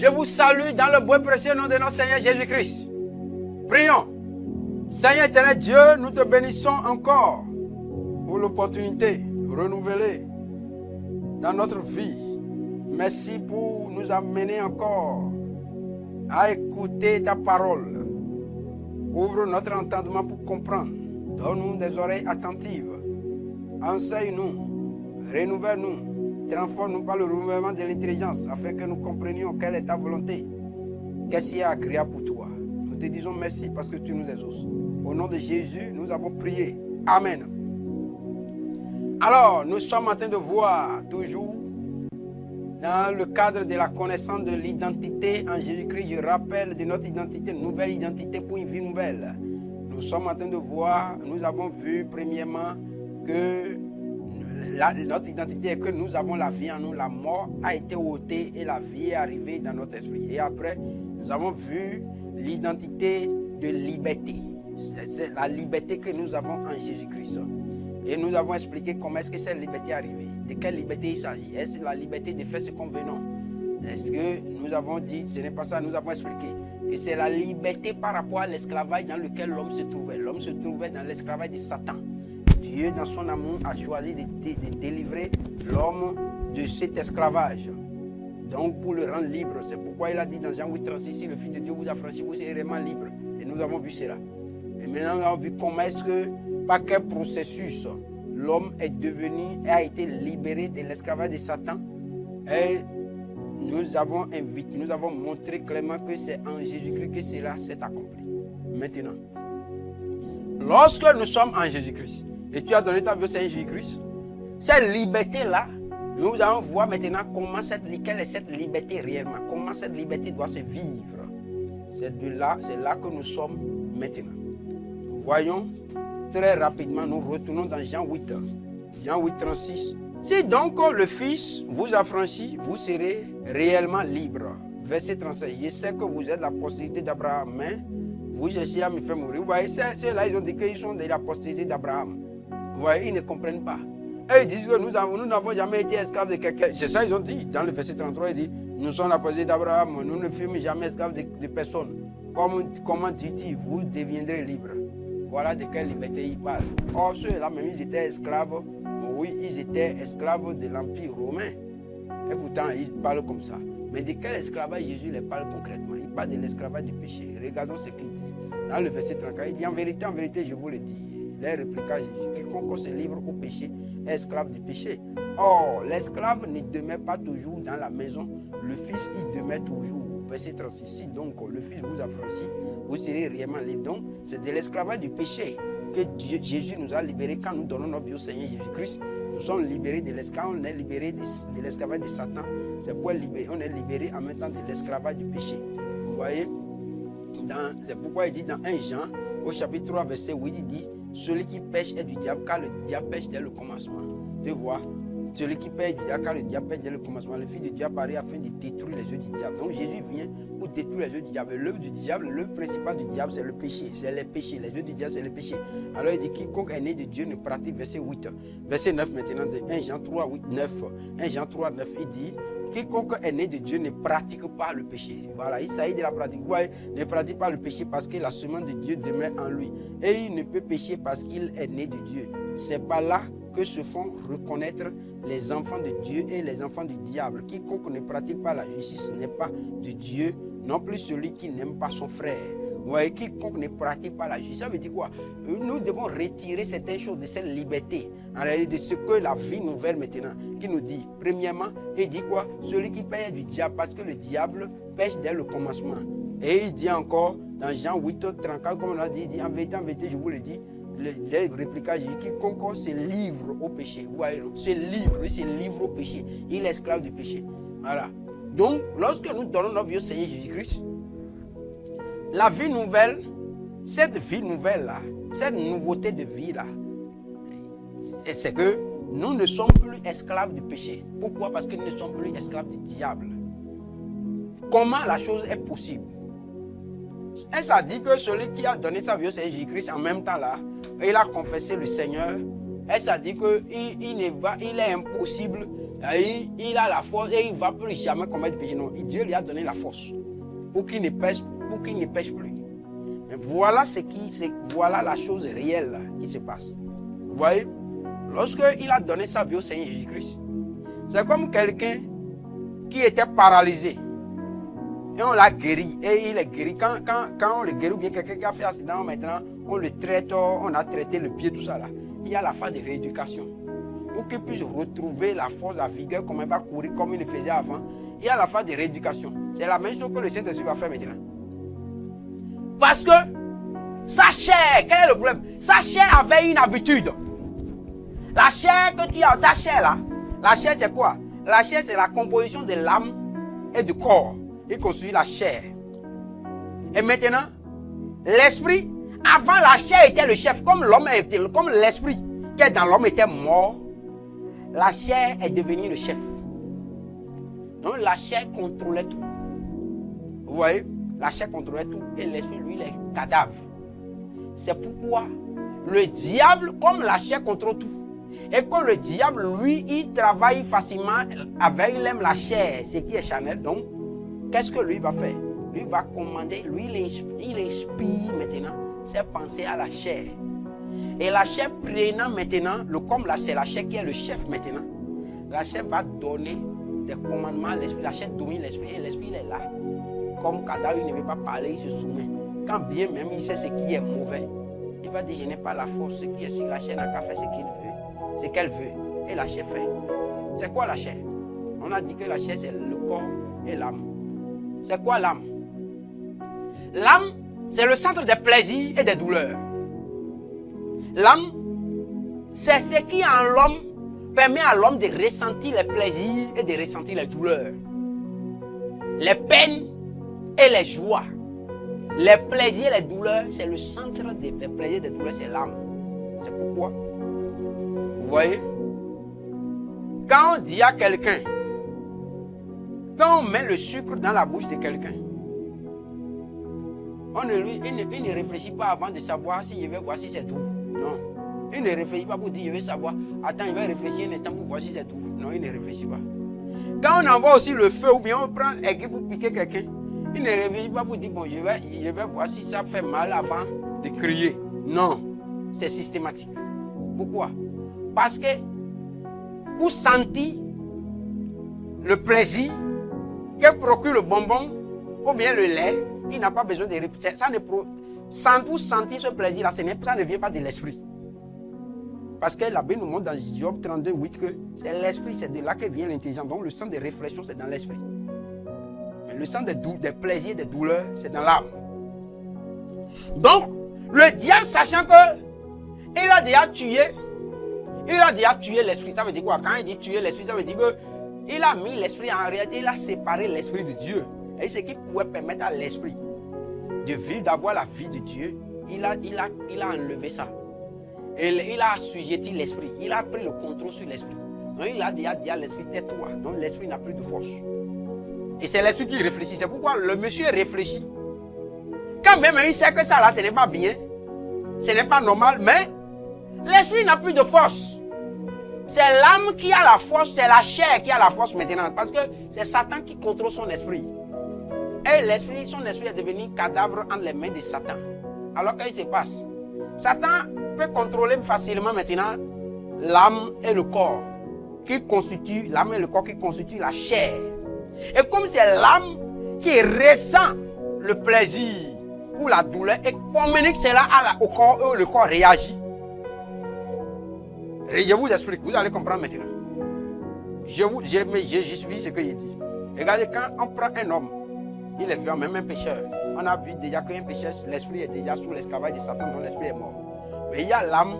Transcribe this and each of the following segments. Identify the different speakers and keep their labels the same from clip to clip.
Speaker 1: Je vous salue dans le beau et précieux nom de notre Seigneur Jésus-Christ. Prions. Seigneur éternel Dieu, nous te bénissons encore pour l'opportunité renouvelée dans notre vie. Merci pour nous amener encore à écouter ta parole. Ouvre notre entendement pour comprendre. Donne-nous des oreilles attentives. Enseigne-nous, renouvelle-nous, transforme-nous par le renouvellement de l'intelligence afin que nous comprenions quelle est ta volonté. Qu'est-ce qui est agréable pour toi? Nous te disons merci parce que tu nous exauces. Au nom de Jésus, nous avons prié. Amen. Alors, nous sommes en train de voir toujours dans le cadre de la connaissance de l'identité en Jésus-Christ. Je rappelle de notre identité, nouvelle identité pour une vie nouvelle. Nous sommes en train de voir, nous avons vu premièrement que notre identité est que nous avons la vie en nous, la mort a été ôtée et la vie est arrivée dans notre esprit. Et après, nous avons vu l'identité de liberté. C'est la liberté que nous avons en Jésus-Christ. Et nous avons expliqué comment est-ce que cette liberté est arrivée. De quelle liberté il s'agit? Est-ce la liberté de faire ce qu'on veut? Non. Est-ce que nous avons dit, ce n'est pas ça, nous avons expliqué que c'est la liberté par rapport à l'esclavage dans lequel l'homme se trouvait. L'homme se trouvait dans l'esclavage de Satan. Dieu, dans son amour, a choisi de délivrer l'homme de cet esclavage. Donc, pour le rendre libre, c'est pourquoi il a dit dans Jean 8,36, si le Fils de Dieu vous a franchi, vous serez vraiment libre. Et nous avons vu cela. Et maintenant, nous avons vu comment est-ce que, par quel processus, l'homme est devenu, a été libéré de l'esclavage de Satan. Et nous avons invité, nous avons montré clairement que c'est en Jésus-Christ que cela s'est accompli. Maintenant, lorsque nous sommes en Jésus-Christ, et tu as donné ta vie au Seigneur Jésus-Christ, cette liberté-là, nous allons voir maintenant quelle est cette liberté réellement, comment cette liberté doit se vivre. C'est là que nous sommes maintenant. Voyons très rapidement, nous retournons dans Jean 8, Jean 8,36. Si donc le Fils vous a franchi, vous serez réellement libre. Verset 36. Je sais que vous êtes la postérité d'Abraham, mais vous cherchez à me faire mourir. Vous voyez, ceux-là, ils ont dit qu'ils sont de la postérité d'Abraham. Vous voyez, ils ne comprennent pas. Et ils disent que nous n'avons jamais été esclaves de quelqu'un. C'est ça qu'ils ont dit. Dans le verset 33, il dit, nous sommes la postérité d'Abraham, nous ne fûmes jamais esclaves de personne. Comment dit-il, vous deviendrez libres? Voilà de quelle liberté il parle. Or, ceux-là, même ils étaient esclaves. Oui, ils étaient esclaves de l'Empire romain. Et pourtant, ils parlent comme ça. Mais de quel esclavage Jésus les parle concrètement? Il parle de l'esclavage du péché. Regardons ce qu'il dit. Dans le verset 34, il dit, en vérité, je vous le dis. Il répliqua Jésus, quiconque se livre au péché est esclave du péché. Or, l'esclave ne demeure pas toujours dans la maison. Le Fils y demeure toujours. Verset 36. Si donc le Fils vous a franchi, vous serez réellement libre. Donc, c'est de l'esclavage du péché que Jésus nous a libérés quand nous donnons notre vie au Seigneur Jésus-Christ. Nous sommes libérés de l'esclavage, on est libérés de l'esclavage de Satan. C'est pourquoi on est libérés en même temps de l'esclavage du péché. Vous voyez, c'est pourquoi il dit dans 1 Jean, au chapitre 3, verset 8, il dit, celui qui pêche est du diable, car le diable pêche dès le commencement. Tu vois, celui qui pêche du diable, car le diable pêche dès le commencement. Le Fils de Dieu apparaît afin de détruire les œuvres du diable. Donc Jésus vient pour détruire les œuvres du diable. L'œuvre du diable, l'œuvre principale du diable, c'est le péché. C'est les péchés. Les œuvres du diable, c'est le péché. Alors il dit, quiconque est né de Dieu ne pratique, verset 8. Verset 9 maintenant, de 1 Jean 3, 8, 9. 1 Jean 3, 9, il dit, quiconque est né de Dieu ne pratique pas le péché. Voilà, il s'agit de la pratique. Ouais, ne pratique pas le péché parce que la semence de Dieu demeure en lui. Et il ne peut pécher parce qu'il est né de Dieu. C'est par là que se font reconnaître les enfants de Dieu et les enfants du diable. Quiconque ne pratique pas la justice n'est pas de Dieu, non plus celui qui n'aime pas son frère. Ouais, quiconque ne pratique pas la justice, ça veut dire quoi? Nous devons retirer certaines choses de cette liberté, en réalité de ce que la vie nouvelle maintenant, qui nous dit, premièrement, il dit quoi? Celui qui pêche du diable, parce que le diable pêche dès le commencement. Et il dit encore, dans Jean 8, 34, comme on a dit, il dit, en vérité, je vous le dis, les répliqua Jésus, quiconque se livre au péché, vous voyez, se livre au péché, il est esclave du péché. Voilà. Donc, lorsque nous donnons notre vie au Seigneur Jésus-Christ, la vie nouvelle, cette vie nouvelle-là, cette nouveauté de vie-là, c'est que nous ne sommes plus esclaves du péché. Pourquoi? Parce que nous ne sommes plus esclaves du diable. Comment la chose est possible? Et ça dit que celui qui a donné sa vie au Seigneur Jésus-Christ en même temps là, il a confessé le Seigneur. Et ça dit qu'il est impossible Il a la force et il ne va plus jamais commettre de péché. Non, Dieu lui a donné la force pour qu'il ne pêche plus. Mais voilà voilà la chose réelle là, qui se passe. Vous voyez, lorsqu'il a donné sa vie au Seigneur Jésus-Christ, c'est comme quelqu'un qui était paralysé. Et on l'a guéri. Et il est guéri. Quand on le guérit, ou bien quelqu'un qui a fait accident, maintenant, on le traite, on a traité le pied, tout ça là. Il y a la phase de rééducation. Pour qu'il puisse retrouver la force, la vigueur, comme il va courir comme il le faisait avant. Il y a la phase de rééducation. C'est la même chose que le Saint-Esprit va faire maintenant. Parce que sa chair, quel est le problème? Sa chair avait une habitude. La chair que tu as, ta chair là, la chair c'est quoi? La chair c'est la composition de l'âme et du corps. Il construit la chair. Et maintenant, l'esprit, avant la chair était le chef, comme l'esprit qui est dans l'homme était mort, la chair est devenue le chef. Donc la chair contrôlait tout. Vous voyez? La chair contrôlait tout et l'esprit, lui, il est cadavre. C'est pourquoi le diable, comme la chair contrôle tout, et que le diable, lui, il travaille facilement avec, il aime la chair, ce qui est charnel. Donc, qu'est-ce que lui va faire? Lui va commander, lui, il inspire maintenant ses pensées à la chair. Et la chair prenant maintenant, comme c'est la chair qui est le chef maintenant, la chair va donner des commandements à l'esprit. La chair domine l'esprit et l'esprit il est là. Comme cadavre, il ne veut pas parler, il se soumet. Quand bien même il sait ce qui est mauvais, il va dire je n'ai pas la force, ce qui est sur la chair n'a qu'à faire ce qu'il veut, ce qu'elle veut. Et la chair fait. C'est quoi la chair? On a dit que la chair c'est le corps et l'âme. C'est quoi l'âme? L'âme, c'est le centre des plaisirs et des douleurs. L'âme, c'est ce qui en l'homme permet à l'homme de ressentir les plaisirs et de ressentir les douleurs. Les peines et les joies. Les plaisirs et les douleurs, c'est le centre des plaisirs et des douleurs, c'est l'âme. C'est pourquoi, vous voyez, quand on dit à quelqu'un, quand on met le sucre dans la bouche de quelqu'un, il ne réfléchit pas avant de savoir si je vais voir si c'est doux. Non. Il ne réfléchit pas pour dire je vais savoir. Attends, il va réfléchir un instant pour voir si c'est doux. Non, il ne réfléchit pas. Quand on envoie aussi le feu ou bien on prend l'aiguille pour piquer quelqu'un, il ne réfléchit pas pour dire bon, je vais voir si ça fait mal avant de crier. Non, c'est systématique. Pourquoi? Parce que pour sentir le plaisir que procure le bonbon ou bien le lait, il n'a pas besoin de réfléchir. Pour sentir ce plaisir-là, ça ne vient pas de l'esprit. Parce que la Bible nous montre dans Job 32, 8 que c'est l'esprit, c'est de là que vient l'intelligence. Donc le centre de réflexion, c'est dans l'esprit. Mais le centre des plaisirs, des douleurs, c'est dans l'âme. Donc, le diable, sachant que il a déjà tué l'esprit. Ça veut dire quoi? Quand il dit tuer l'esprit, ça veut dire qu'il a mis l'esprit en réalité, il a séparé l'esprit de Dieu. Et ce qui pouvait permettre à l'esprit de vivre, d'avoir la vie de Dieu, il a enlevé ça. Et il a assujetti l'esprit. Il a pris le contrôle sur l'esprit. Donc il a dit à l'esprit, tais-toi. Donc l'esprit n'a plus de force. Et c'est l'esprit qui réfléchit. C'est pourquoi le monsieur réfléchit. Quand même il sait que ça là, ce n'est pas bien. Ce n'est pas normal. Mais l'esprit n'a plus de force. C'est l'âme qui a la force. C'est la chair qui a la force maintenant. Parce que c'est Satan qui contrôle son esprit. Et l'esprit, son esprit est devenu cadavre entre les mains de Satan. Alors qu'est-ce qui se passe? Satan peut contrôler facilement maintenant l'âme et le corps qui constituent, l'âme et le corps qui constituent la chair. Et comme c'est l'âme qui ressent le plaisir ou la douleur et communique cela au corps, le corps réagit. Je vous explique, vous allez comprendre maintenant. Je suis ce que j'ai dit. Regardez, quand on prend un homme, il est vu même un pécheur. On a vu déjà qu'un pécheur, l'esprit est déjà sous l'esclavage de Satan, donc l'esprit est mort. Mais il y a l'âme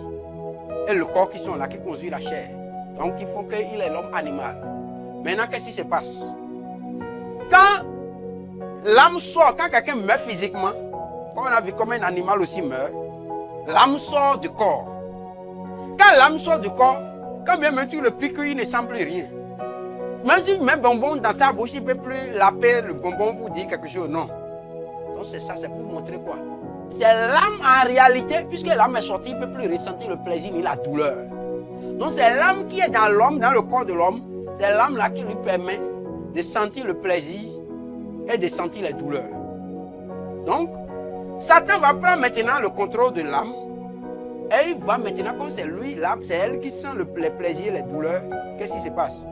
Speaker 1: et le corps qui sont là, qui conduisent la chair. Donc il faut qu'il est l'homme animal. Maintenant, qu'est-ce qui se passe? Quand l'âme sort, quand quelqu'un meurt physiquement, comme on a vu, comme un animal aussi meurt, l'âme sort du corps. Quand l'âme sort du corps, quand même tu le piques, il ne sent plus rien. Même si met un bonbon dans sa bouche, il ne peut plus laper le bonbon pour dire quelque chose. Non. Donc c'est ça, c'est pour montrer quoi? C'est l'âme en réalité, puisque l'âme est sortie, il ne peut plus ressentir le plaisir ni la douleur. Donc c'est l'âme qui est dans l'homme, dans le corps de l'homme, C'est l'âme là qui lui permet de sentir le plaisir et de sentir les douleurs. Donc, Satan va prendre maintenant le contrôle de l'âme et il va maintenant, comme c'est lui, l'âme, c'est elle qui sent les plaisirs, les douleurs. Qu'est-ce qui se passe?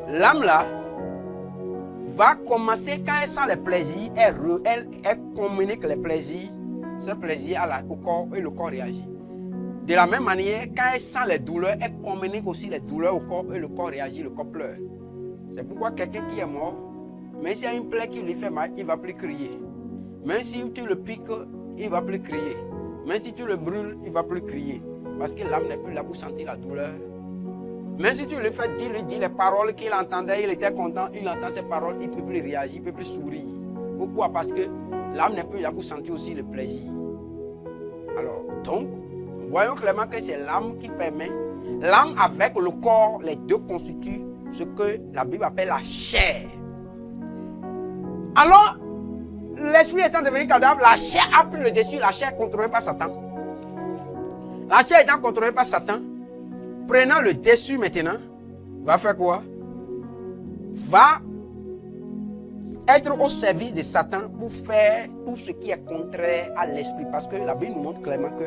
Speaker 1: L'âme là va commencer, quand elle sent les plaisirs, elle communique les plaisirs, ce plaisir au corps et le corps réagit. De la même manière, quand elle sent les douleurs, elle communique aussi les douleurs au corps et le corps réagit, le corps pleure. C'est pourquoi quelqu'un qui est mort, même s'il y a une plaie qui lui fait mal, il ne va plus crier. Même si tu le piques, il ne va plus crier. Même si tu le brûles, il ne va plus crier. Parce que l'âme n'est plus là pour sentir la douleur. Même si tu lui fais dire, lui dis les paroles qu'il entendait, il était content, il entend ces paroles, il ne peut plus réagir, il ne peut plus sourire. Pourquoi? Parce que l'âme n'est plus là pour sentir aussi le plaisir. Alors, donc, voyons clairement que c'est l'âme qui permet. L'âme avec le corps, les deux constituent ce que la Bible appelle la chair. Alors, l'esprit étant devenu cadavre, la chair a pris le dessus, la chair est contrôlée par Satan. La chair étant contrôlée par Satan, prenant le dessus maintenant, va faire quoi? Va être au service de Satan pour faire tout ce qui est contraire à l'esprit. Parce que la Bible nous montre clairement que,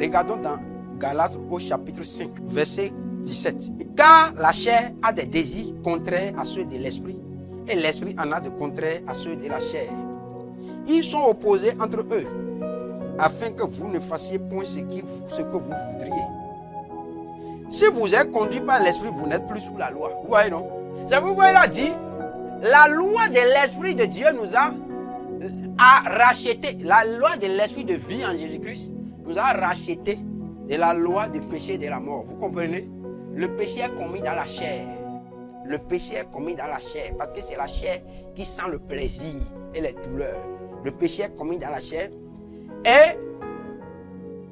Speaker 1: regardons dans Galates au chapitre 5, verset 17. Car la chair a des désirs contraires à ceux de l'esprit, et l'esprit en a de contraires à ceux de la chair. Ils sont opposés entre eux, afin que vous ne fassiez point ce que vous voudriez. Si vous êtes conduit par l'esprit, vous n'êtes plus sous la loi. Vous voyez, non? C'est pourquoi il a dit, la loi de l'esprit de Dieu nous a racheté. La loi de l'esprit de vie en Jésus-Christ nous a racheté de la loi du péché et de la mort. Vous comprenez? Le péché est commis dans la chair. Le péché est commis dans la chair parce que c'est la chair qui sent le plaisir et les douleurs. Le péché est commis dans la chair. Et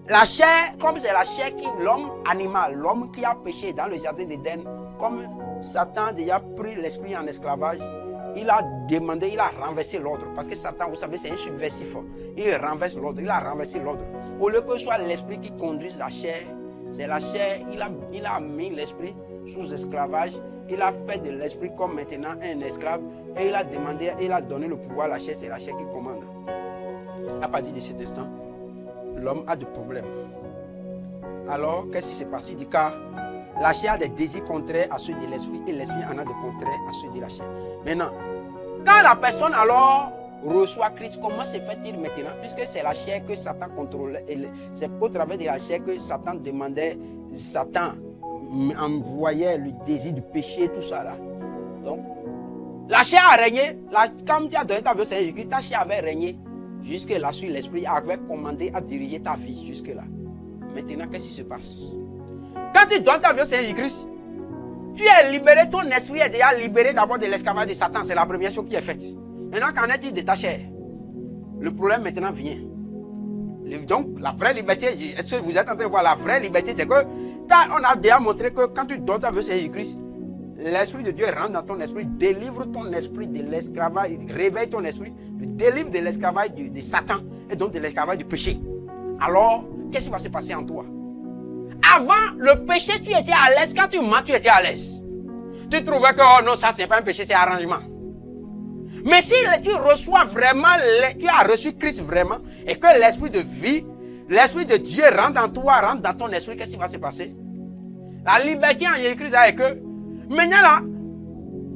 Speaker 1: la chair, comme c'est la chair qui, l'homme animal, l'homme qui a péché dans le jardin d'Éden, comme Satan a déjà pris l'esprit en esclavage, il a demandé, il a renversé l'ordre. Parce que Satan, vous savez, c'est un subversif. Il renverse l'ordre, il a renversé l'ordre. Au lieu que ce soit l'esprit qui conduise la chair, c'est la chair, il a mis l'esprit sous esclavage. Il a fait de l'esprit comme maintenant un esclave. Et il a demandé, il a donné le pouvoir à la chair, c'est la chair qui commande. À partir de cet instant, l'homme a des problèmes. Alors, qu'est-ce qui s'est passé? Il dit car la chair a des désirs contraires à ceux de l'esprit et l'esprit en a des contraires à ceux de la chair. Maintenant, quand la personne alors reçoit Christ, comment se fait-il maintenant? Puisque c'est la chair que Satan contrôlait. C'est au travers de la chair que Satan demandait, Satan envoyait le désir du péché, tout ça là. Donc, la chair a régné. Comme tu as donné ta vie au Seigneur Jésus-Christ, ta chair avait régné. Jusque-là, sur l'esprit avait commandé à diriger ta vie jusque-là. Maintenant, qu'est-ce qui se passe? Quand tu donnes ta vie au Seigneur Jésus-Christ, tu es libéré, ton esprit est déjà libéré d'abord de l'esclavage de Satan. C'est la première chose qui est faite. Maintenant, qu'en est-il de ta chair? Le problème maintenant vient. Donc, la vraie liberté, est-ce que vous êtes en train de voir la vraie liberté? C'est que, on a déjà montré que quand tu donnes ta vie au Seigneur Jésus-Christ, l'Esprit de Dieu rentre dans ton esprit, délivre ton esprit de l'esclavage, réveille ton esprit, délivre de l'esclavage de Satan et donc de l'esclavage du péché. Alors, qu'est-ce qui va se passer en toi? Avant le péché, tu étais à l'aise. Quand tu mens, tu étais à l'aise. Tu trouvais que, oh non, ça c'est pas un péché, c'est un arrangement. Mais si tu reçois vraiment, tu as reçu Christ vraiment, et que l'esprit de vie, l'esprit de Dieu rentre en toi, rentre dans ton esprit, qu'est-ce qui va se passer? La liberté en Jésus-Christ est que, maintenant là,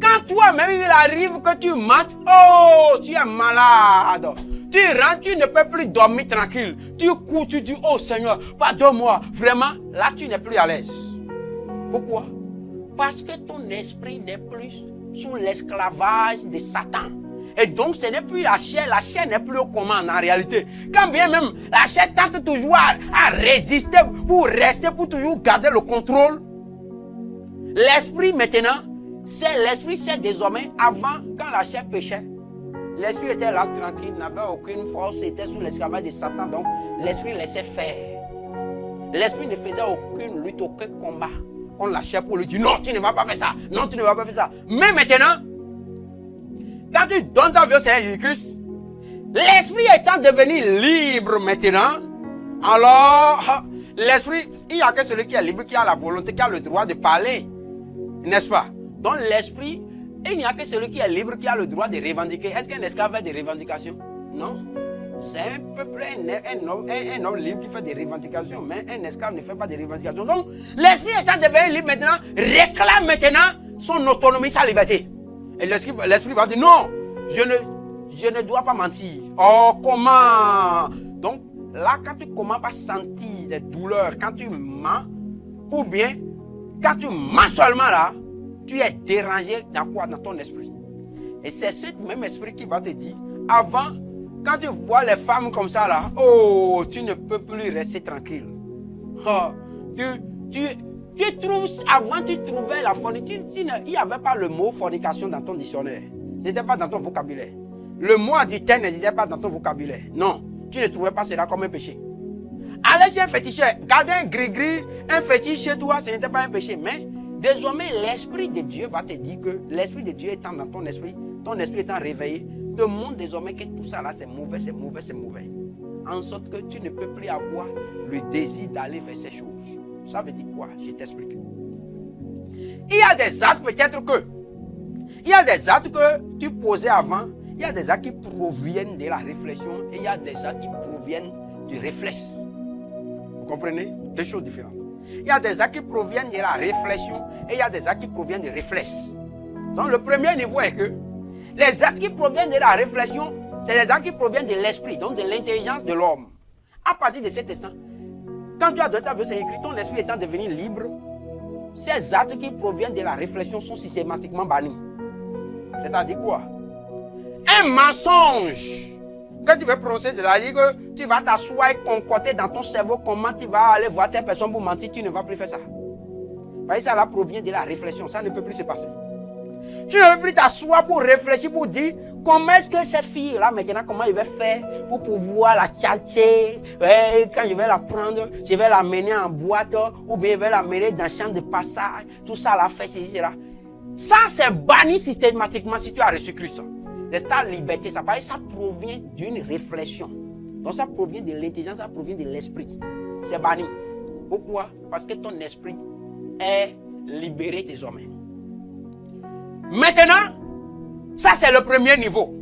Speaker 1: quand toi-même il arrive que tu mentes, oh, tu es malade. Tu rentres, tu ne peux plus dormir tranquille. Tu cours, tu dis, oh Seigneur, pardonne-moi. Vraiment, là tu n'es plus à l'aise. Pourquoi? Parce que ton esprit n'est plus sous l'esclavage de Satan. Et donc ce n'est plus la chair n'est plus aux commandes en réalité. Quand bien même la chair tente toujours à résister pour rester, pour toujours garder le contrôle. L'esprit maintenant, l'esprit c'est désormais, avant quand la chair péchait, l'esprit était là tranquille, n'avait aucune force, était sous l'esclavage de Satan, donc l'esprit laissait faire. L'esprit ne faisait aucune lutte, aucun combat contre la chair pour lui dire non, tu ne vas pas faire ça, non, tu ne vas pas faire ça. Mais maintenant, quand tu donnes ta vie au Seigneur Jésus-Christ, l'esprit étant devenu libre maintenant, alors l'esprit, il n'y a que celui qui est libre, qui a la volonté, qui a le droit de parler. N'est-ce pas? Donc l'esprit, il n'y a que celui qui est libre qui a le droit de revendiquer. Est-ce qu'un esclave fait des revendications? Non. C'est un peuple, un homme libre qui fait des revendications, mais un esclave ne fait pas de revendications. Donc, l'esprit étant devenu libre maintenant, réclame maintenant son autonomie, sa liberté. Et l'esprit va dire non, je ne dois pas mentir. Oh, comment? Donc, là, quand tu commences à sentir des douleurs, quand tu mens, ou bien, quand tu mens seulement là, tu es dérangé dans quoi? Dans ton esprit. Et c'est ce même esprit qui va te dire, avant, quand tu vois les femmes comme ça là, oh, tu ne peux plus rester tranquille. Oh, tu trouves, avant tu trouvais la fornication, il n'y avait pas le mot fornication dans ton dictionnaire. Ce n'était pas dans ton vocabulaire. Le mot adultère n'existait pas dans ton vocabulaire. Non, tu ne trouvais pas cela comme un péché. Allez chez un féticheur, garder un gris-gris, un fétiche chez toi, ce n'était pas un péché. Mais désormais, l'Esprit de Dieu va te dire que l'Esprit de Dieu étant dans ton esprit étant réveillé, te montre désormais que tout ça là c'est mauvais, c'est mauvais, c'est mauvais. En sorte que tu ne peux plus avoir le désir d'aller vers ces choses. Ça veut dire quoi? Je t'explique. Il y a des actes peut-être que, il y a des actes que tu posais avant, il y a des actes qui proviennent de la réflexion et il y a des actes qui proviennent du réflexe. Vous comprenez? Deux choses différentes. Il y a des actes qui proviennent de la réflexion et il y a des actes qui proviennent du réflexe. Donc le premier niveau est que les actes qui proviennent de la réflexion, c'est les actes qui proviennent de l'esprit, donc de l'intelligence de l'homme. À partir de cet instant, quand tu as donné ta vie, c'est écrit, ton esprit étant devenu libre, ces actes qui proviennent de la réflexion sont systématiquement bannis. C'est-à-dire quoi? Un mensonge que tu veux prononcer, c'est-à-dire que tu vas t'asseoir et concocter dans ton cerveau comment tu vas aller voir telle personne pour mentir, tu ne vas plus faire ça. Parce que ça là provient de la réflexion, ça ne peut plus se passer. Tu ne veux plus t'asseoir pour réfléchir, pour dire comment est-ce que cette fille-là, maintenant, comment il va faire pour pouvoir la tchatcher. Quand je vais la prendre, je vais la mener en boîte, ou bien je vais la mener dans le champ de passage. Tout ça, la fait, ceci, cela. Ça, c'est banni systématiquement si tu as reçu Christ. C'est ta liberté, ça provient d'une réflexion. Donc ça provient de l'intelligence, ça provient de l'esprit. C'est banni. Pourquoi? Parce que ton esprit est libéré désormais. Maintenant, ça c'est le premier niveau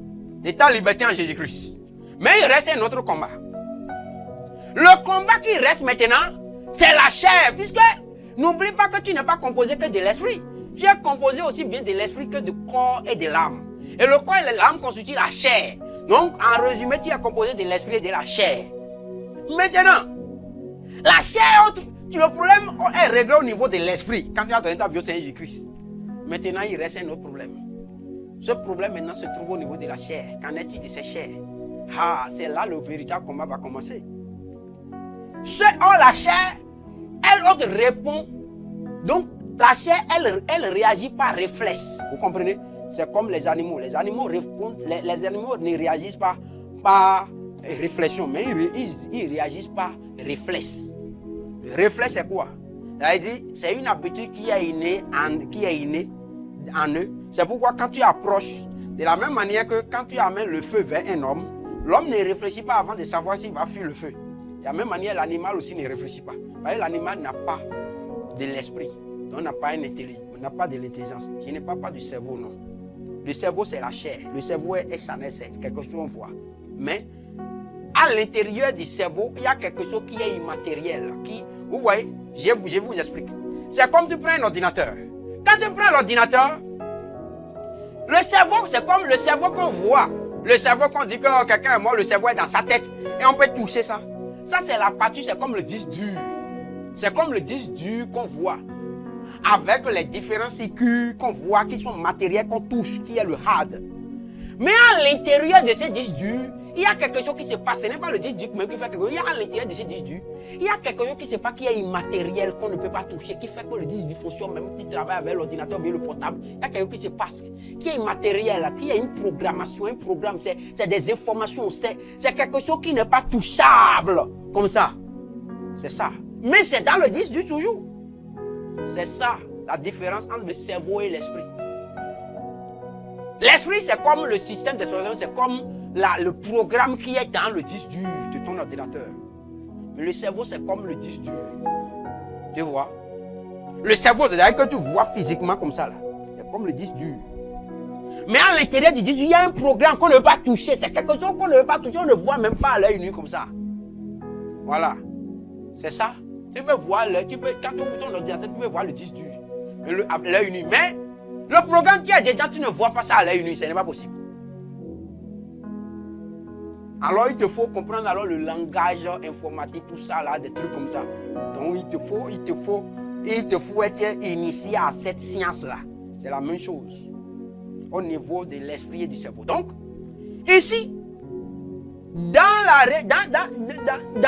Speaker 1: de ta liberté en Jésus-Christ. Mais il reste un autre combat. Le combat qui reste maintenant, c'est la chair. Puisque, n'oublie pas que tu n'es pas composé que de l'esprit. Tu es composé aussi bien de l'esprit que du corps et de l'âme. Et le corps et l'âme constituent la chair. Donc, en résumé, tu es composé de l'esprit et de la chair. Maintenant, la chair, le problème est réglé au niveau de l'esprit. Quand tu as donné ta vie au Seigneur Jésus-Christ. Maintenant, il reste un autre problème. Ce problème maintenant se trouve au niveau de la chair. Qu'en est-il de ces chairs? Ah, c'est là le véritable combat va commencer. La chair, elle répond. Donc, la chair, elle réagit par réflexe. Vous comprenez? C'est comme les animaux. Les animaux répondent, les animaux ne réagissent pas par réflexion, mais ils réagissent par réflexe. Le réflexe, c'est quoi? C'est une habitude qui est innée en eux. C'est pourquoi quand tu approches, de la même manière que quand tu amènes le feu vers un homme, l'homme ne réfléchit pas avant de savoir s'il va fuir le feu. De la même manière, l'animal aussi ne réfléchit pas. Parce que l'animal n'a pas de l'esprit, donc n'a pas de l'intelligence. Je ne parle pas du cerveau, non. Le cerveau, c'est la chair. Le cerveau est charnel, c'est quelque chose qu'on voit. Mais à l'intérieur du cerveau, il y a quelque chose qui est immatériel. Vous voyez, je vous explique. C'est comme tu prends un ordinateur. Quand tu prends l'ordinateur, le cerveau, c'est comme le cerveau qu'on voit. Le cerveau qu'on dit que quelqu'un est mort, le cerveau est dans sa tête. Et on peut toucher ça. Ça, c'est la partie, c'est comme le disque dur. C'est comme le disque dur qu'on voit. Avec les différents circuits qu'on voit, qui sont matériels, qu'on touche, qui est le hard. Mais à l'intérieur de ces disques durs, il y a quelque chose qui se passe. Ce n'est pas le disque dur même qui fait quelque chose. Il y a à l'intérieur de ces disques durs, il y a quelque chose qui se passe qui est immatériel, qu'on ne peut pas toucher, qui fait que le disque dur fonctionne, même si tu travailles avec l'ordinateur ou bien le portable. Il y a quelque chose qui se passe, qui est immatériel, qui a une programmation, un programme, c'est des informations, c'est quelque chose qui n'est pas touchable, comme ça. C'est ça. Mais c'est dans le disque dur toujours. C'est ça, la différence entre le cerveau et l'esprit. L'esprit, c'est comme le système d'exploitation, c'est comme le programme qui est dans le disque dur de ton ordinateur. Mais le cerveau, c'est comme le disque dur. Tu vois? Le cerveau, c'est-à-dire que tu vois physiquement comme ça là. C'est comme le disque dur. Mais à l'intérieur du disque dur, il y a un programme qu'on ne veut pas toucher. C'est quelque chose qu'on ne veut pas toucher. On ne voit même pas à l'œil nu comme ça. Voilà. C'est ça. Tu peux voir, quand tu ouvres ton ordinateur, tu peux voir le disque dur. À l'œil nu. Mais le programme qui est dedans, tu ne vois pas ça à l'œil nu. Ce n'est pas possible. Alors il te faut comprendre alors le langage informatique, tout ça là, des trucs comme ça. Donc il te faut être initié à cette science-là. C'est la même chose au niveau de l'esprit et du cerveau. Donc, ici, dans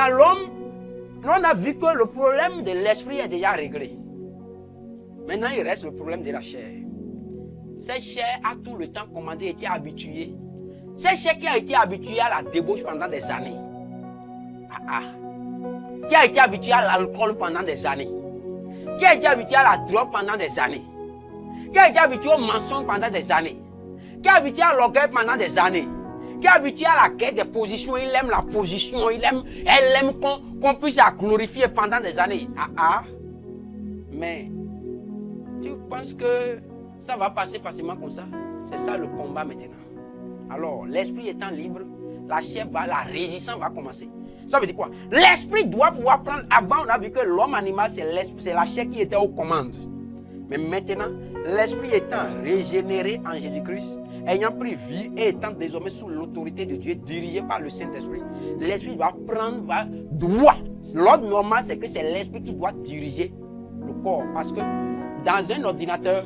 Speaker 1: l'homme, on a vu que le problème de l'esprit est déjà réglé. Maintenant, il reste le problème de la chair. Cette chair a tout le temps commandé, été habituée. Cette chair qui a été habituée à la débauche pendant des années. Qui a été habituée à l'alcool pendant des années. Qui a été habitué à la drogue pendant des années. Qui a été habitué au mensonge pendant des années. Qui a habitué à l'orgueil pendant des années. Qui est habitué à la quête des positions. Il aime la position. Elle aime qu'on puisse la glorifier pendant des années. Mais tu penses que ça va passer facilement comme ça? C'est ça le combat maintenant. Alors, l'esprit étant libre, la chair la résistance va commencer. Ça veut dire quoi? L'esprit doit pouvoir prendre. Avant, on a vu que l'homme animal, c'est la chair qui était aux commandes. Mais maintenant, l'esprit étant régénéré en Jésus-Christ, ayant pris vie et étant désormais sous l'autorité de Dieu, dirigé par le Saint-Esprit, l'esprit doit. L'ordre normal, c'est que c'est l'esprit qui doit diriger le corps. Parce que dans un ordinateur,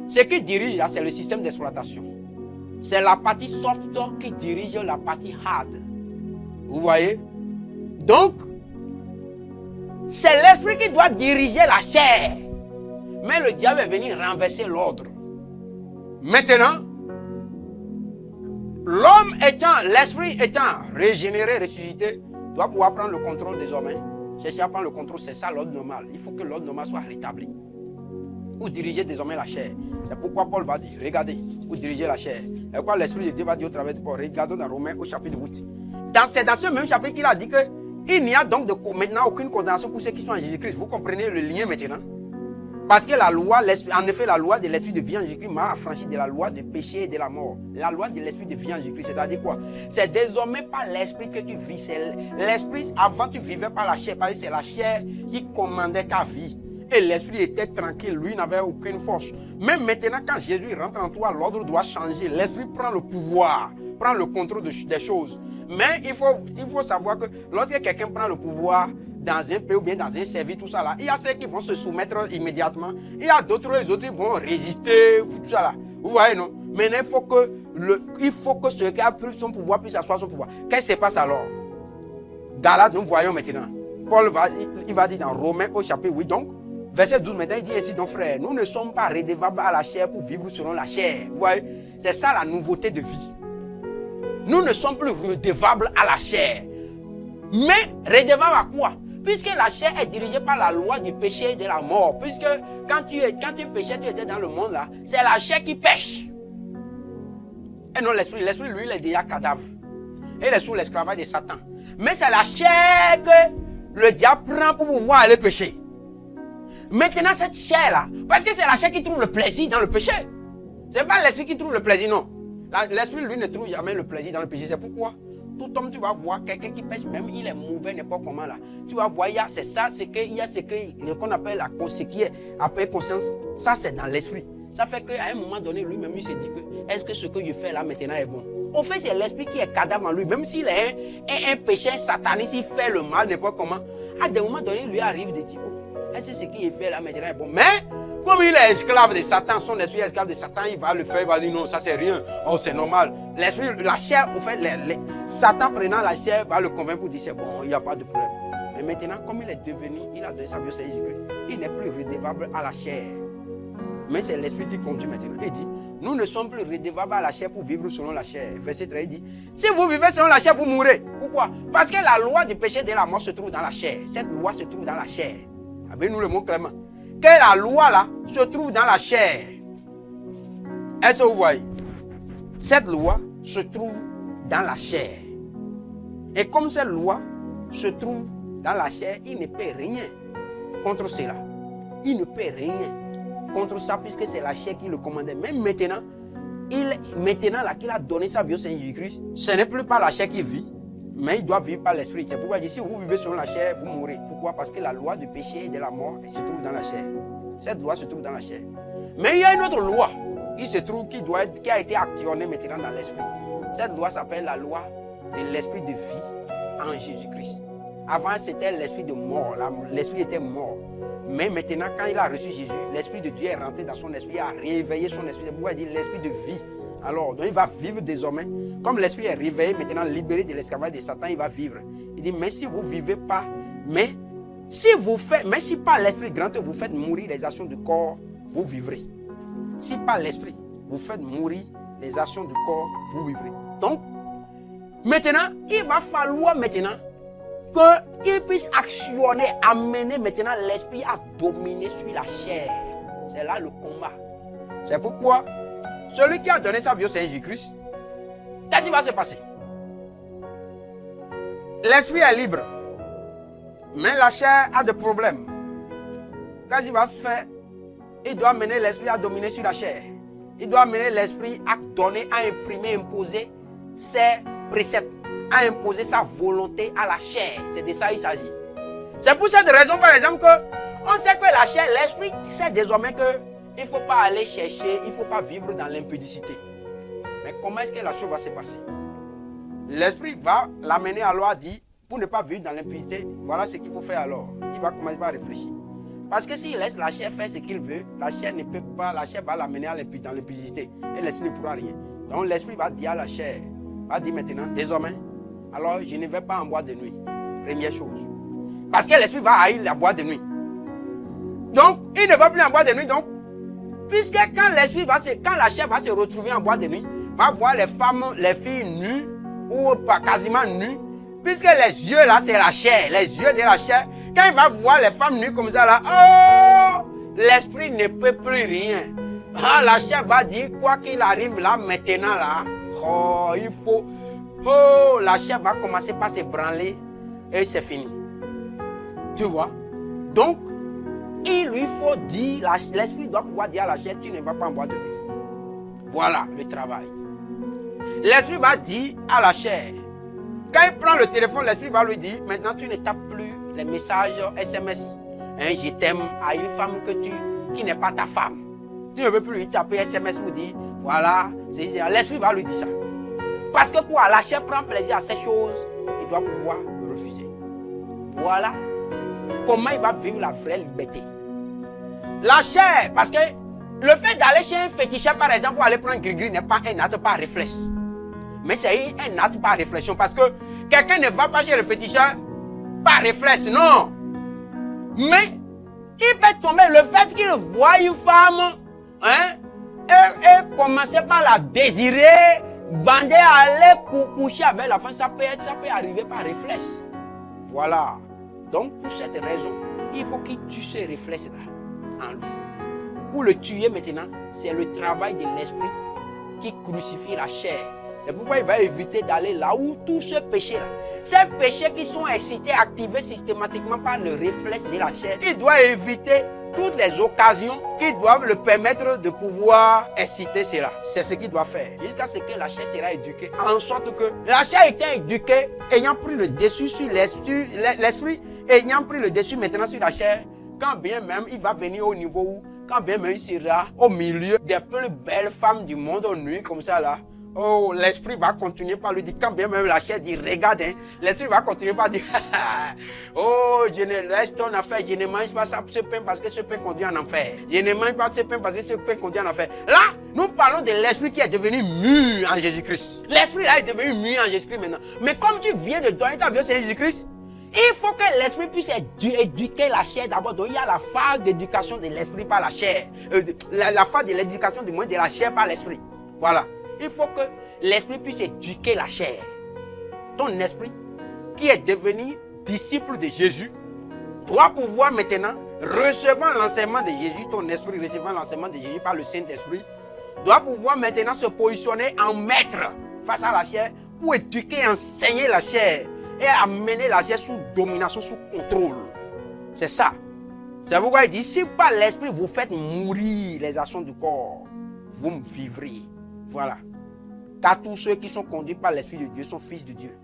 Speaker 1: ce qui dirige là, c'est le système d'exploitation. C'est la partie soft qui dirige la partie hard. Vous voyez? Donc, c'est l'esprit qui doit diriger la chair. Mais le diable est venu renverser l'ordre. Maintenant, l'esprit étant régénéré, ressuscité, doit pouvoir prendre le contrôle désormais. Chercher à prendre le contrôle, c'est ça l'ordre normal. Il faut que l'ordre normal soit rétabli. Vous dirigez désormais la chair. C'est pourquoi Paul va dire, regardez, vous dirigez la chair. Et pourquoi l'Esprit de Dieu va dire au travers de Paul, regardons dans Romains au chapitre 8. C'est dans ce même chapitre qu'il a dit qu'il n'y a donc maintenant aucune condamnation pour ceux qui sont en Jésus-Christ. Vous comprenez le lien maintenant? Parce que la loi, en effet, la loi de l'Esprit de vie en Jésus-Christ m'a affranchi de la loi de péché et de la mort. La loi de l'Esprit de vie en Jésus-Christ, c'est-à-dire quoi? C'est désormais pas l'Esprit que tu vis. C'est l'Esprit, avant tu vivais par la chair, parce que c'est la chair qui commandait ta vie. Et l'esprit était tranquille, lui n'avait aucune force. Mais maintenant, quand Jésus rentre en toi, l'ordre doit changer. L'esprit prend le pouvoir, prend le contrôle des choses. Mais il faut savoir que lorsque quelqu'un prend le pouvoir dans un pays ou bien dans un service, tout ça là, il y a ceux qui vont se soumettre immédiatement. Il y a d'autres, les autres vont résister, tout ça là. Vous voyez, non? Maintenant, il faut que celui qui a pris son pouvoir puisse asseoir son pouvoir. Qu'est-ce qui se passe alors? Galates, nous voyons maintenant. Paul va dire dans Romains au chapitre 8, donc, verset 12, maintenant, il dit ainsi, donc frère, nous ne sommes pas redevables à la chair pour vivre selon la chair. Vous voyez, c'est ça la nouveauté de vie. Nous ne sommes plus redevables à la chair. Mais redevables à quoi? Puisque la chair est dirigée par la loi du péché et de la mort. Puisque quand tu péchais, tu étais dans le monde là, c'est la chair qui pêche. Et non l'esprit. L'esprit, lui, il est déjà cadavre. Il est sous l'esclavage de Satan. Mais c'est la chair que le diable prend pour pouvoir aller pécher. Maintenant, cette chair-là, parce que c'est la chair qui trouve le plaisir dans le péché. Ce n'est pas l'esprit qui trouve le plaisir, non. L'esprit, lui, ne trouve jamais le plaisir dans le péché. C'est pourquoi tout homme, tu vas voir quelqu'un qui pêche, même il est mauvais, n'importe comment là. Tu vas voir, il y a ce qu'on appelle la conscience, qui est appelée conscience. Ça, c'est dans l'esprit. Ça fait qu'à un moment donné, lui-même, il se dit que est-ce que ce que je fais là maintenant est bon? Au fait, c'est l'esprit qui est cadavre en lui. Même s'il est un péché sataniste, il fait le mal, n'importe comment. À des moments donnés, il lui arrive de dire, est-ce que ce qu'il fait là maintenant est bon? Mais comme il est esclave de Satan, son esprit est esclave de Satan, il va le faire, il va dire non, ça c'est rien, oh c'est normal. L'esprit, la chair, au fait, Satan prenant la chair va le convaincre pour dire c'est bon, il n'y a pas de problème. Mais maintenant, comme il est devenu, il a donné sa vie au Seigneur Jésus-Christ, il n'est plus redevable à la chair. Mais c'est l'esprit qui conduit maintenant. Il dit, nous ne sommes plus redevables à la chair pour vivre selon la chair. Verset 13, il dit, si vous vivez selon la chair, vous mourrez. Pourquoi? Parce que la loi du péché et de la mort se trouve dans la chair. Cette loi se trouve dans la chair. Avec-nous le mot clairement. Que la loi là se trouve dans la chair. Est-ce que vous voyez? Cette loi se trouve dans la chair. Et comme cette loi se trouve dans la chair, il ne peut rien contre cela. il ne peut rien contre ça puisque c'est la chair qui le commandait. Même maintenant, là qu'il a donné sa vie au Seigneur Jésus-Christ, ce n'est plus pas la chair qui vit, mais il doit vivre par l'esprit. C'est pourquoi il dit, si vous vivez sur la chair, vous mourrez. Pourquoi? Parce que la loi du péché et de la mort se trouve dans la chair. Cette loi se trouve dans la chair. Mais il y a une autre loi qui se trouve, qui a été actionnée maintenant dans l'esprit. Cette loi s'appelle la loi de l'esprit de vie en Jésus-Christ. Avant, c'était l'esprit de mort. L'esprit était mort. Mais maintenant, quand il a reçu Jésus, l'esprit de Dieu est rentré dans son esprit, il a réveillé son esprit. C'est pourquoi il dit l'esprit de vie. Alors, donc il va vivre désormais. Comme l'esprit est réveillé, maintenant libéré de l'esclavage de Satan, il va vivre. Il dit, mais si vous ne vivez pas, mais si par l'esprit grand vous faites mourir les actions du corps, vous vivrez. Si par l'esprit vous faites mourir les actions du corps, vous vivrez. Donc, maintenant, il va falloir maintenant qu'il puisse actionner, amener maintenant l'esprit à dominer sur la chair. C'est là le combat. C'est pourquoi celui qui a donné sa vie au Seigneur Jésus-Christ, qu'est-ce qui va se passer? L'esprit est libre, mais la chair a des problèmes. Qu'est-ce qu'il va se faire? Il doit amener l'esprit à dominer sur la chair. Il doit amener l'esprit à donner, à imprimer, imposer ses préceptes, à imposer sa volonté à la chair. C'est de ça qu'il s'agit. C'est pour cette raison, par exemple, qu'on sait que la chair, l'esprit sait désormais qu'il ne faut pas aller chercher, il ne faut pas vivre dans l'impudicité. Mais comment est-ce que la chose va se passer? L'esprit va l'amener alors à dire, pour ne pas vivre dans l'impudicité, voilà ce qu'il faut faire alors. Il va commencer à réfléchir. Parce que s'il laisse la chair faire ce qu'il veut, la chair ne peut pas, la chair va l'amener dans l'impudicité. Et l'esprit ne pourra rien. Donc l'esprit va dire à la chair, va dire maintenant, désormais, alors je ne vais pas en boîte de nuit. Première chose. Parce que l'esprit va haïr la boîte de nuit. Donc, il ne va plus en boîte de nuit. Donc, puisque quand la chair va se retrouver en boîte de nuit, va voir les femmes, les filles nues, ou pas quasiment nues, puisque les yeux là, c'est la chair, les yeux de la chair, quand il va voir les femmes nues comme ça là, oh, l'esprit ne peut plus rien. Ah, la chair va dire, quoi qu'il arrive là, maintenant là, oh, il faut, oh, la chair va commencer par se branler et c'est fini. Tu vois? Donc, il lui faut dire, l'esprit doit pouvoir dire à la chair, tu ne vas pas en boîte de nuit. Voilà le travail. L'esprit va dire à la chair, quand il prend le téléphone, l'esprit va lui dire, maintenant tu ne tapes plus les messages SMS, je t'aime à une femme qui n'est pas ta femme. Tu ne veux plus lui taper SMS pour dire, voilà, l'esprit va lui dire ça. Parce que quoi, la chair prend plaisir à ces choses, il doit pouvoir refuser. Voilà comment il va vivre la vraie liberté. La chair, parce que le fait d'aller chez un féticheur, par exemple, pour aller prendre gris-gris n'est pas un acte par réflexe. Mais c'est un acte par réflexion. Parce que quelqu'un ne va pas chez le féticheur par réflexe, non. Mais il peut tomber le fait qu'il voit une femme et commencer par la désirer, bander, aller coucher avec la femme, ça peut arriver par réflexe. Voilà. Donc, pour cette raison, il faut qu'il tue ce réflexe-là en lui. Pour le tuer maintenant, c'est le travail de l'esprit qui crucifie la chair. C'est pourquoi il va éviter d'aller là où tout ce péché-là, ces péchés qui sont incités, activés systématiquement par le réflexe de la chair, il doit éviter toutes les occasions qui doivent le permettre de pouvoir inciter cela. C'est ce qu'il doit faire. Jusqu'à ce que la chair sera éduquée. En sorte que la chair étant éduquée, ayant pris le dessus sur l'esprit, ayant pris le dessus maintenant sur la chair, quand bien même il va venir au niveau où, quand bien même il sera au milieu des plus belles femmes du monde aux nuits comme ça là, oh, l'esprit va continuer par lui dire, quand bien même la chair dit, regarde, hein, l'esprit va continuer par dire, oh, je ne laisse ton affaire, je ne mange pas ce pain parce que ce pain conduit en enfer. Je ne mange pas ce pain parce que ce pain conduit en enfer. Là, nous parlons de l'esprit qui est devenu mûr en Jésus-Christ. L'esprit là est devenu mûr en Jésus-Christ maintenant. Mais comme tu viens de donner ta vie au Seigneur Jésus-Christ, il faut que l'esprit puisse éduquer la chair d'abord. Donc il y a la phase d'éducation de l'esprit par la chair. La phase de l'éducation du moins de la chair par l'esprit. Voilà. Il faut que l'esprit puisse éduquer la chair. Ton esprit, qui est devenu disciple de Jésus, doit pouvoir maintenant, recevant l'enseignement de Jésus, ton esprit recevant l'enseignement de Jésus par le Saint-Esprit, doit pouvoir maintenant se positionner en maître face à la chair pour éduquer, enseigner la chair et amener la chair sous domination, sous contrôle. C'est ça. C'est pourquoi il dit, si par l'esprit vous faites mourir les actions du corps, vous me vivrez. Voilà. Car tous ceux qui sont conduits par l'esprit de Dieu sont fils de Dieu.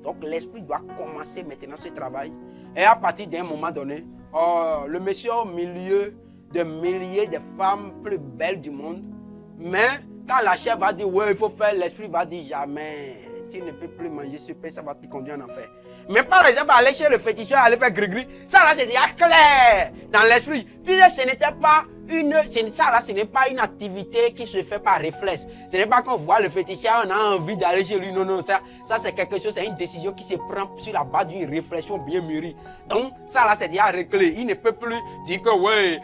Speaker 1: Donc l'esprit doit commencer maintenant ce travail. Et à partir d'un moment donné, le monsieur au milieu de milliers de femmes plus belles du monde. Mais quand la chair va dire, ouais, il faut faire, l'esprit va dire jamais. Tu ne peux plus manger ce pain, ça va te conduire en enfer. Mais par exemple, aller chez le féticheur, aller faire gris-gris, ça là c'est déjà clair dans l'esprit. Tu sais, ce n'était pas ce n'est pas une activité qui se fait par réflexe. Ce n'est pas qu'on voit le féticheur, on a envie d'aller chez lui. Non, non, ça c'est quelque chose, c'est une décision qui se prend sur la base d'une réflexion bien mûrie. Donc, ça là, c'est déjà réglé. Il ne peut plus dire que, ouais,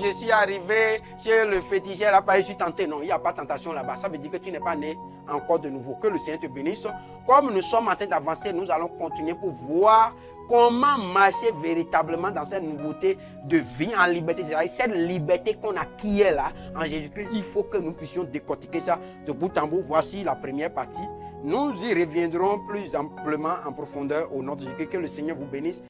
Speaker 1: je suis arrivé chez le féticheur, là, je suis tenté. Non, il n'y a pas de tentation là-bas. Ça veut dire que tu n'es pas né encore de nouveau. Que le Seigneur te bénisse. Comme nous sommes en train d'avancer, nous allons continuer pour voir comment marcher véritablement dans cette nouveauté de vie en liberté. C'est-à-dire cette liberté qu'on a qui est là en Jésus-Christ. Il faut que nous puissions décortiquer ça de bout en bout. Voici la première partie. Nous y reviendrons plus amplement en profondeur au nom de Jésus-Christ. Que le Seigneur vous bénisse.